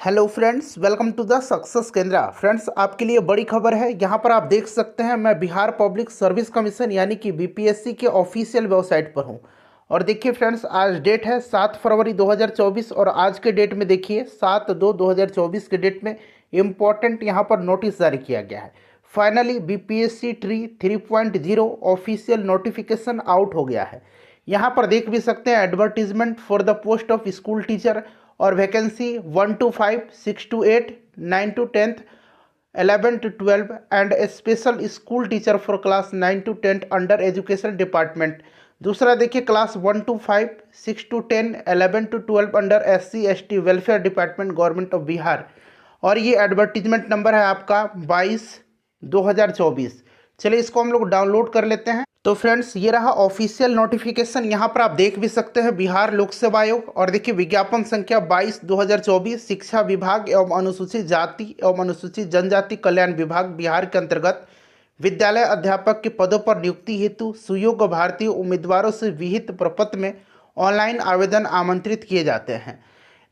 Hello friends, welcome to the success Kendra. Friends, आपके लिए बड़ी खबर है। यहाँ पर आप देख सकते हैं, मैं बिहार पब्लिक सर्विस कमीशन यानी कि बीपीएससी के ऑफिशियल वेबसाइट पर हूँ। और देखिए फ्रेंड्स, आज डेट है 7 फरवरी 2024 और आज के डेट में देखिए 7/2/2024 के डेट में इम्पॉर्टेंट यहाँ पर नोटिस जारी किया गया है। Finally BPSC tree 3.0 official notification out हो गया है। यहाँ पर देख भी सकते हैं advertisement for the post of school teacher और vacancy 1 to 5, 6 to 8, 9 to 10th, 11 to 12 and A special school teacher for class 9 to 10 under education department. दूसरा देखिए class 1 to 5, 6 to 10, 11 to 12 under SC/ST welfare department government of Bihar. और ये advertisement number है आपका 22/2024। चलिए इसको हम लोग डाउनलोड कर लेते हैं। तो फ्रेंड्स, ये रहा ऑफिशियल नोटिफिकेशन। यहाँ पर आप देख भी सकते हैं बिहार लोक सेवा आयोग। और देखिए विज्ञापन संख्या 22/2024 शिक्षा विभाग एवं अनुसूचित जाति एवं अनुसूचित जनजाति कल्याण विभाग बिहार के अंतर्गत विद्यालय अध्यापक के पदों पर नियुक्ति हेतु सुयोग्य भारतीय उम्मीदवारों से विहित प्रपत्र में ऑनलाइन आवेदन आमंत्रित किए जाते हैं।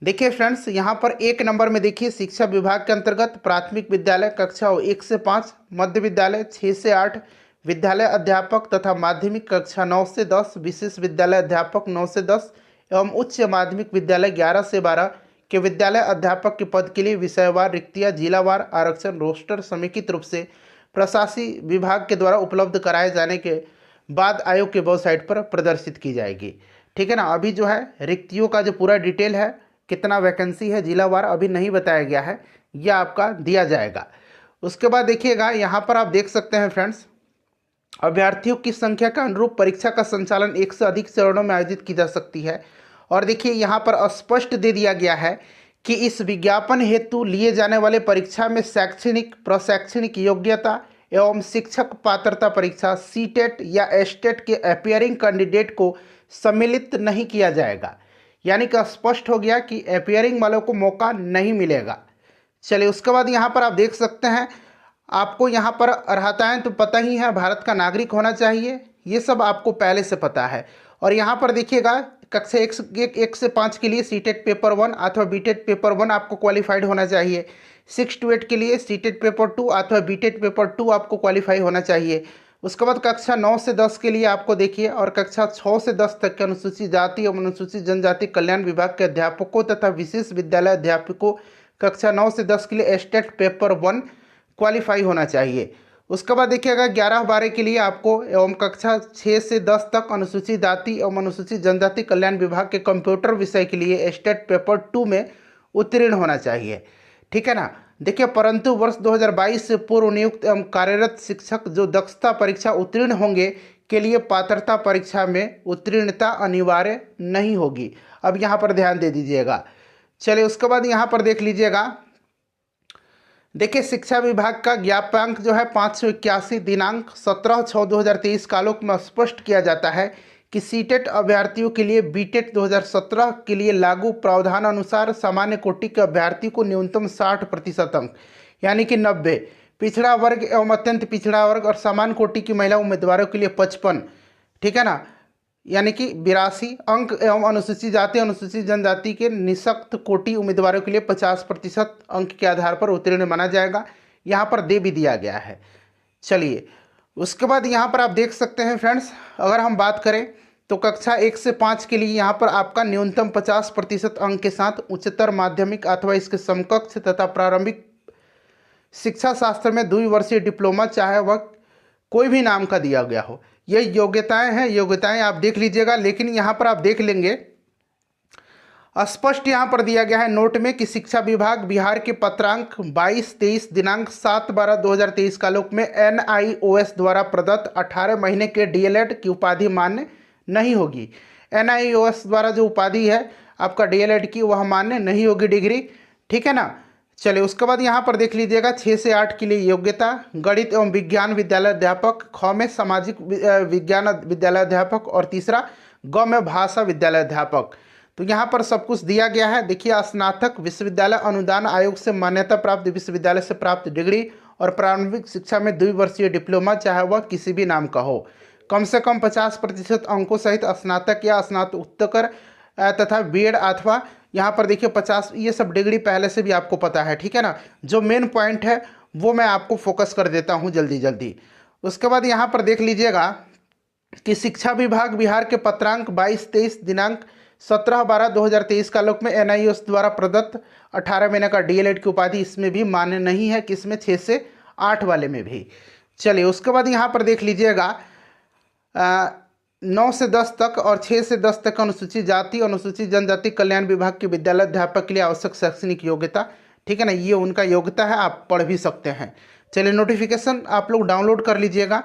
देखिए फ्रेंड्स, यहाँ पर एक नंबर में देखिए शिक्षा विभाग के अंतर्गत प्राथमिक विद्यालय कक्षा 1 से 5, मध्य विद्यालय 6 से 8, विद्यालय अध्यापक तथा माध्यमिक कक्षा 9 से 10, विशेष विद्यालय अध्यापक 9 से 10 एवं उच्च माध्यमिक विद्यालय 11 से 12 के विद्यालय अध्यापक के पद के लिए विषयवार रिक्तियाँ जिलावार आरक्षण रोस्टर समेकित रूप से प्रशासनिक विभाग के द्वारा उपलब्ध कराए जाने के बाद आयोग के वेबसाइट पर प्रदर्शित की जाएगी। ठीक है ना। अभी जो है रिक्तियों का जो पूरा डिटेल है, कितना वैकेंसी है जिलावार अभी नहीं बताया गया है, यह आपका दिया जाएगा। उसके बाद देखिएगा यहाँ पर आप देख सकते हैं फ्रेंड्स, अभ्यर्थियों की संख्या के अनुरूप परीक्षा का संचालन एक से अधिक चरणों में आयोजित की जा सकती है। और देखिए यहाँ पर स्पष्ट दे दिया गया है कि इस विज्ञापन हेतु लिए जाने वाले परीक्षा में शैक्षणिक प्रशैक्षणिक योग्यता एवं शिक्षक पात्रता परीक्षा सीटेट या एस्टेट के अपियरिंग कैंडिडेट को सम्मिलित नहीं किया जाएगा। यानी कि स्पष्ट हो गया कि अपियरिंग वालों को मौका नहीं मिलेगा। चलिए उसके बाद यहाँ पर आप देख सकते हैं, आपको यहाँ पर अर्हताएँ तो पता ही है, भारत का नागरिक होना चाहिए, ये सब आपको पहले से पता है। और यहाँ पर देखिएगा कक्षा 1 से 5 के लिए सीटेट पेपर 1 अथवा बीटेट पेपर 1 आपको क्वालिफाइड होना चाहिए। 6 to 8 के लिए सीटेट पेपर 2 अथवा बीटेट पेपर 2 आपको क्वालिफाई होना चाहिए। उसके बाद कक्षा 9 से 10 के लिए आपको देखिए, और कक्षा 6 से 10 तक के अनुसूचित जाति एवं अनुसूचित जनजाति कल्याण विभाग के अध्यापकों तथा विशेष विद्यालय अध्यापकों कक्षा 9 से 10 के लिए एस्टेट पेपर 1 क्वालिफाई होना चाहिए। उसके बाद देखिएगा 11-12 के लिए आपको एवं कक्षा 6 से 10 तक अनुसूचित जाति एवं अनुसूचित जनजाति कल्याण विभाग के कंप्यूटर विषय के लिए एस्टेट पेपर 2 में उत्तीर्ण होना चाहिए। ठीक है ना। देखिए, परंतु वर्ष 2022 से पूर्व नियुक्त एवं कार्यरत शिक्षक जो दक्षता परीक्षा उत्तीर्ण होंगे के लिए पात्रता परीक्षा में उत्तीर्णता अनिवार्य नहीं होगी। अब यहाँ पर ध्यान दे दीजिएगा। चलिए उसके बाद यहाँ पर देख लीजिएगा, देखिए शिक्षा विभाग का ज्ञापनांक जो है 581 दिनांक 17/6/2023 कालोक में स्पष्ट किया जाता है कि सीटेट अभ्यर्थियों के लिए बीटेट 2017 के लिए लागू प्रावधान अनुसार सामान्य कोटि के अभ्यर्थी को न्यूनतम 60% अंक यानी कि 90, पिछड़ा वर्ग एवं अत्यंत पिछड़ा वर्ग और सामान्य कोटि की महिला उम्मीदवारों के लिए 55, ठीक है ना, यानी कि 82 अंक एवं अनुसूचित जाति अनुसूचित जनजाति के निःशक्त कोटि उम्मीदवारों के लिए 50% अंक के आधार पर उत्तीर्ण माना जाएगा। यहाँ पर दे भी दिया गया है। चलिए उसके बाद यहाँ पर आप देख सकते हैं फ्रेंड्स, अगर हम बात करें तो कक्षा 1 से 5 के लिए यहाँ पर आपका न्यूनतम 50% अंक के साथ उच्चतर माध्यमिक अथवा इसके समकक्ष तथा प्रारंभिक शिक्षा शास्त्र में 2 वर्षीय डिप्लोमा चाहे वह कोई भी नाम का दिया गया हो, ये योग्यताएं हैं। योग्यताएं आप देख लीजिएगा। लेकिन यहाँ पर आप देख लेंगे स्पष्ट यहाँ पर दिया गया है नोट में कि शिक्षा विभाग बिहार के पत्रांक 22-23 दिनांक 7/12/2023 कालोक में NIOS द्वारा प्रदत्त 18 महीने के DLED की उपाधि मान्य नहीं होगी। NIOS द्वारा जो उपाधि है आपका DLED की, वह मान्य नहीं होगी डिग्री। ठीक है ना। चलिए उसके बाद यहाँ पर देख लीजिएगा 6 से 8 के लिए योग्यता गणित एवं विज्ञान विद्यालय अध्यापक, ख में सामाजिक विज्ञान विद्यालय अध्यापक और तीसरा ग में भाषा विद्यालय अध्यापक। तो यहाँ पर सब कुछ दिया गया है। देखिए स्नातक विश्वविद्यालय अनुदान आयोग से मान्यता प्राप्त विश्वविद्यालय से प्राप्त डिग्री और प्रारंभिक शिक्षा में 2 वर्षीय डिप्लोमा चाहे वह किसी भी नाम का हो, कम से कम 50% अंकों सहित स्नातक या स्नातकोत्तर तथा बीएड अथवा यहाँ पर देखिए 50, ये सब डिग्री पहले से भी आपको पता है, ठीक है ना। जो मेन पॉइंट है वो मैं आपको फोकस कर देता हूँ जल्दी जल्दी। उसके बाद यहाँ पर देख लीजिएगा कि शिक्षा विभाग बिहार के पत्रांक 22-23 दिनांक 17/12/2023 का लोक में NIOS द्वारा प्रदत्त 18 महीने का DLED की उपाधि इसमें भी मान्य नहीं है, किसमें 6 से 8 वाले में भी। चलिए उसके बाद यहाँ पर देख लीजिएगा 9 से 10 तक और 6 से 10 तक अनुसूचित जाति अनुसूचित जनजाति कल्याण विभाग के विद्यालय अध्यापक के लिए आवश्यक शैक्षणिक योग्यता, ठीक है ना, ये उनका योग्यता है, आप पढ़ भी सकते हैं। चलिए नोटिफिकेशन आप लोग डाउनलोड कर लीजिएगा।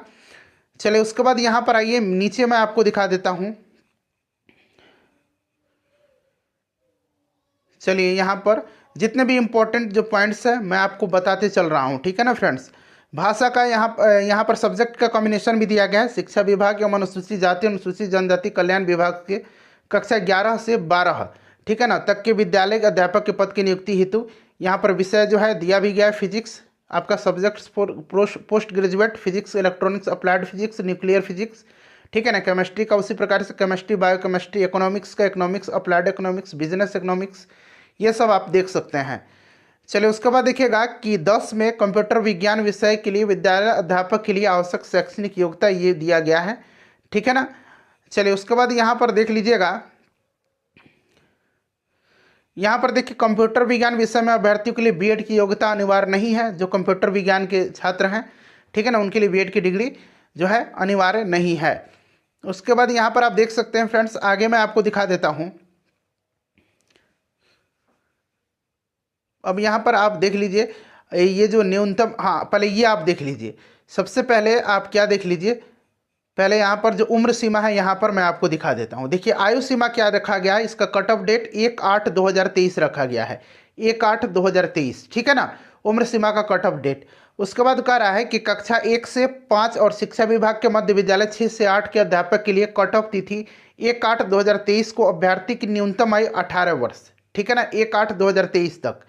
चलिए उसके बाद यहाँ पर आइए, नीचे मैं आपको दिखा देता हूँ। चलिए यहाँ पर जितने भी इम्पोर्टेंट जो पॉइंट्स हैं मैं आपको बताते चल रहा हूँ, ठीक है ना फ्रेंड्स। भाषा का यहाँ पर सब्जेक्ट का कॉम्बिनेशन भी दिया गया है। शिक्षा विभाग एवं अनुसूचित जाति अनुसूचित जनजाति कल्याण विभाग के कक्षा 11 से 12, ठीक है ना, तक के विद्यालय के अध्यापक के पद की नियुक्ति हेतु यहाँ पर विषय जो है दिया भी गया है फिजिक्स, आपका subject for post graduate physics, electronics, applied physics, nuclear physics, ठीक है ना। केमिस्ट्री का उसी प्रकार से केमिस्ट्री, बायोकेमिस्ट्री, इकोनॉमिक्स का economics, applied economics, business economics, ये सब आप देख सकते हैं। चलिए उसके बाद देखिएगा कि 10 में कंप्यूटर विज्ञान विषय के लिए विद्यालय अध्यापक के लिए आवश्यक शैक्षणिक योग्यता ये दिया गया है, ठीक है ना। चलिए उसके बाद यहाँ पर देख लीजिएगा, यहाँ पर देखिए कंप्यूटर विज्ञान विषय में अभ्यर्थियों के लिए BEd की योग्यता अनिवार्य नहीं है। जो कंप्यूटर विज्ञान के छात्र हैं, ठीक है ना, उनके लिए BEd की डिग्री जो है अनिवार्य नहीं है। उसके बाद यहाँ पर आप देख सकते हैं फ्रेंड्स, आगे मैं आपको दिखा देता हूँ। अब यहाँ पर आप देख लीजिए ये जो न्यूनतम, हाँ पहले ये आप देख लीजिए। सबसे पहले आप क्या देख लीजिए, पहले यहाँ पर जो उम्र सीमा है यहाँ पर मैं आपको दिखा देता हूँ। देखिए आयु सीमा क्या रखा गया है, इसका कट ऑफ डेट 1/8/2023 रखा गया है, 1/8/2023, ठीक है ना, उम्र सीमा का कट ऑफ डेट। उसके बाद कह रहा है कि कक्षा 1 से 5 और शिक्षा विभाग के मध्य विद्यालय 6 से 8 के अध्यापक के लिए कट ऑफ तिथि 1/8/2023 को अभ्यर्थी की न्यूनतम आयु 18 वर्ष, ठीक है ना, 1/8/2023 तक।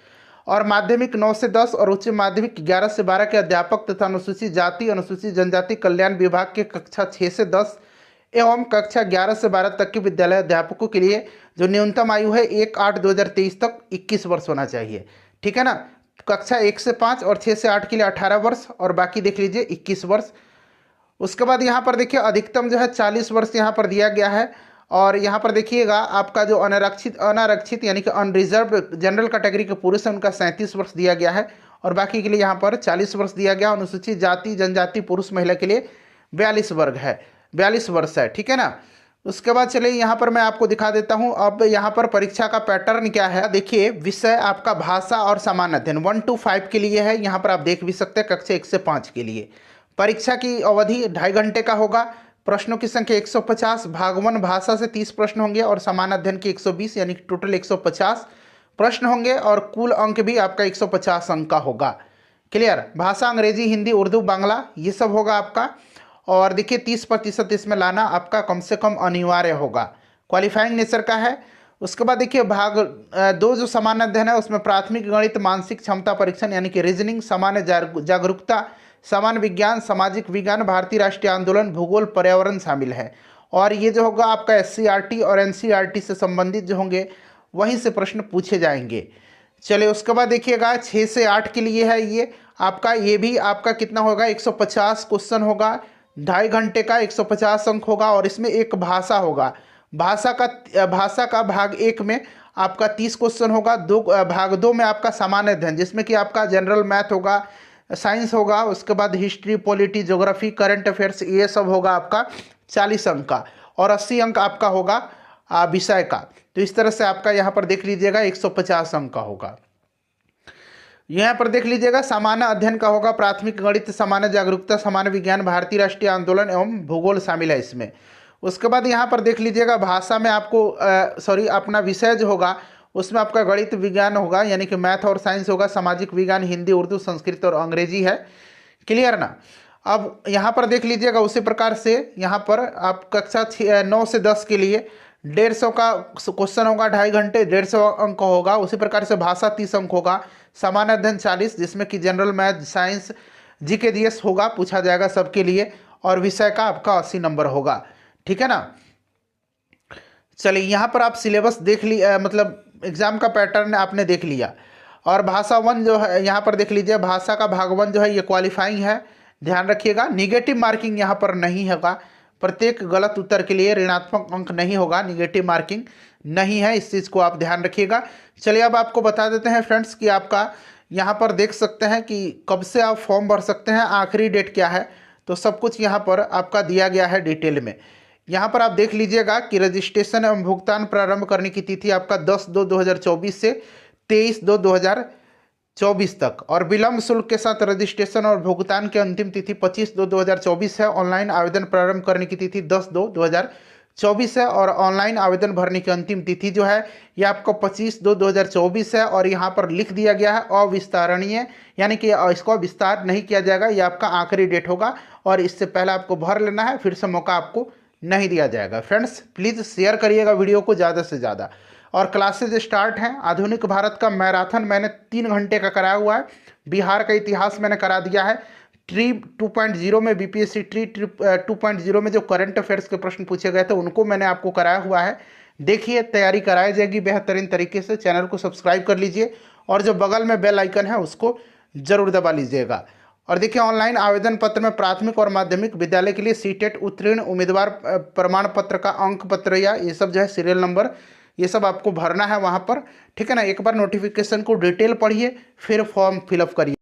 और माध्यमिक 9 से 10 और उच्च माध्यमिक 11 से 12 के अध्यापक तथा अनुसूचित जाति अनुसूचित जनजाति कल्याण विभाग के कक्षा 6 से 10 एवं कक्षा 11 से 12 तक के विद्यालय अध्यापकों के लिए जो न्यूनतम आयु है 1/8/2023 तक 21 वर्ष होना चाहिए, ठीक है ना। कक्षा 1 से 5 और 6 से 8 के लिए 18 वर्ष और बाकी देख लीजिए 21 वर्ष। उसके बाद यहाँ पर देखिए अधिकतम जो है 40 वर्ष यहाँ पर दिया गया है। और यहाँ पर देखिएगा आपका जो अनारक्षित यानी कि अनरिजर्व जनरल कैटेगरी के पुरुष है उनका 37 वर्ष दिया गया है और बाकी के लिए यहाँ पर 40 वर्ष दिया गया। अनुसूचित जाति जनजाति पुरुष महिला के लिए 42 वर्ष है, ठीक है ना। उसके बाद चलिए यहाँ पर मैं आपको दिखा देता हूँ। अब यहाँ पर परीक्षा का पैटर्न क्या है, देखिए विषय आपका भाषा और सामान्य अध्ययन 1 to 5 के लिए है, यहाँ पर आप देख भी सकते हैं। कक्षा 1 से 5 के लिए परीक्षा की अवधि 2.5 घंटे का होगा। प्रश्नों की संख्या 150, भाग 1 भाषा से 30 प्रश्न होंगे और सामान्य अध्ययन के 120, यानी टोटल 150 प्रश्न होंगे और कुल अंक भी आपका 150 अंक का होगा। क्लियर। भाषा अंग्रेजी, हिंदी, उर्दू, बांग्ला ये सब होगा आपका। और देखिए 30% इसमें लाना आपका कम से कम अनिवार्य होगा, क्वालिफाइंग नेचर का है। उसके बाद देखिए भाग 2 जो सामान्य अध्ययन है उसमें प्राथमिक गणित, मानसिक क्षमता परीक्षण यानी कि रीजनिंग, सामान्य जागरूकता, सामान्य विज्ञान, सामाजिक विज्ञान, भारतीय राष्ट्रीय आंदोलन, भूगोल, पर्यावरण शामिल है। और ये जो होगा आपका SCERT और NCERT से संबंधित जो होंगे वहीं से प्रश्न पूछे जाएंगे। चलिए उसके बाद देखिएगा 6 से 8 के लिए है ये आपका, ये भी आपका कितना होगा 150 क्वेश्चन होगा, 2.5 घंटे का 150 अंक होगा और इसमें एक भाषा होगा। भाषा का भाग 1 में आपका 30 क्वेश्चन होगा, भाग 2 में आपका सामान्य अध्ययन जिसमें कि आपका जनरल मैथ होगा, साइंस होगा, उसके बाद history, polity, geography, current affairs ये सब होगा आपका 40 अंक का और 80 अंक आपका होगा विषय का। तो इस तरह से आपका यहाँ पर देख लीजिएगा 150 अंक का होगा। यहाँ पर देख लीजिएगा सामान्य अध्ययन का होगा, प्राथमिक गणित, सामान्य जागरूकता, सामान्य विज्ञान, भारतीय राष्ट्रीय आंदोलन एवं भूगोल शामिल है इसमें। उसके बाद यहाँ पर देख लीजिएगा भाषा में आपको अपना विषय जो होगा उसमें आपका गणित विज्ञान होगा यानी कि मैथ और साइंस होगा, सामाजिक विज्ञान, हिंदी, उर्दू, संस्कृत और अंग्रेजी है। क्लियर ना। अब यहाँ पर देख लीजिएगा उसी प्रकार से यहाँ पर आप कक्षा 9 से 10 के लिए 150 का क्वेश्चन होगा, 2.5 घंटे, 150 अंक होगा। उसी प्रकार से भाषा 30 अंक होगा, सामान्य अध्ययन 40 जिसमें कि general math, science, GK GS होगा, पूछा जाएगा सबके लिए और विषय का आपका 80 नंबर होगा, ठीक है ना। चलिए यहाँ पर आप सिलेबस देख मतलब एग्ज़ाम का पैटर्न आपने देख लिया। और भाषा वन जो है यहाँ पर देख लीजिए, भाषा का भाग वन जो है ये क्वालिफाइंग है, ध्यान रखिएगा। निगेटिव मार्किंग यहाँ पर नहीं होगा, प्रत्येक गलत उत्तर के लिए ऋणात्मक अंक नहीं होगा, निगेटिव मार्किंग नहीं है, इस चीज़ को आप ध्यान रखिएगा। चलिए अब आपको बता देते हैं फ्रेंड्स कि आपका यहाँ पर देख सकते हैं कि कब से आप फॉर्म भर सकते हैं, आखिरी डेट क्या है, तो सब कुछ यहाँ पर आपका दिया गया है डिटेल में। यहाँ पर आप देख लीजिएगा कि रजिस्ट्रेशन एवं भुगतान प्रारंभ करने की तिथि आपका 10/2/2024 से 23/2/2024 तक, और विलंब शुल्क के साथ रजिस्ट्रेशन और भुगतान की अंतिम तिथि 25/2/2024 है। ऑनलाइन आवेदन प्रारंभ करने की तिथि 10/2/2024 है, और ऑनलाइन आवेदन भरने की अंतिम तिथि जो है ये आपको 25/2/2024 है। और यहाँ पर लिख दिया गया है अविस्तारणीय, यानी कि इसको विस्तार नहीं किया जाएगा, ये आपका आखिरी डेट होगा और इससे पहले आपको भर लेना है, फिर से मौका आपको नहीं दिया जाएगा। फ्रेंड्स प्लीज़ शेयर करिएगा वीडियो को ज़्यादा से ज़्यादा। और क्लासेज स्टार्ट हैं। आधुनिक भारत का मैराथन मैंने 3 घंटे का कराया हुआ है, बिहार का इतिहास मैंने करा दिया है, ट्री 2.0 में बीपीएससी ट्री 2.0 में जो करंट अफेयर्स के प्रश्न पूछे गए थे उनको मैंने आपको कराया हुआ है। देखिए तैयारी कराई जाएगी बेहतरीन तरीके से। चैनल को सब्सक्राइब कर लीजिए और जो बगल में बेल आइकन है उसको जरूर दबा लीजिएगा। और देखिए ऑनलाइन आवेदन पत्र में प्राथमिक और माध्यमिक विद्यालय के लिए सीटेट उत्तीर्ण उम्मीदवार प्रमाण पत्र का अंक पत्र या ये सब जो है सीरियल नंबर ये सब आपको भरना है वहाँ पर, ठीक है ना। एक बार नोटिफिकेशन को डिटेल पढ़िए फिर फॉर्म फिलअप करिए।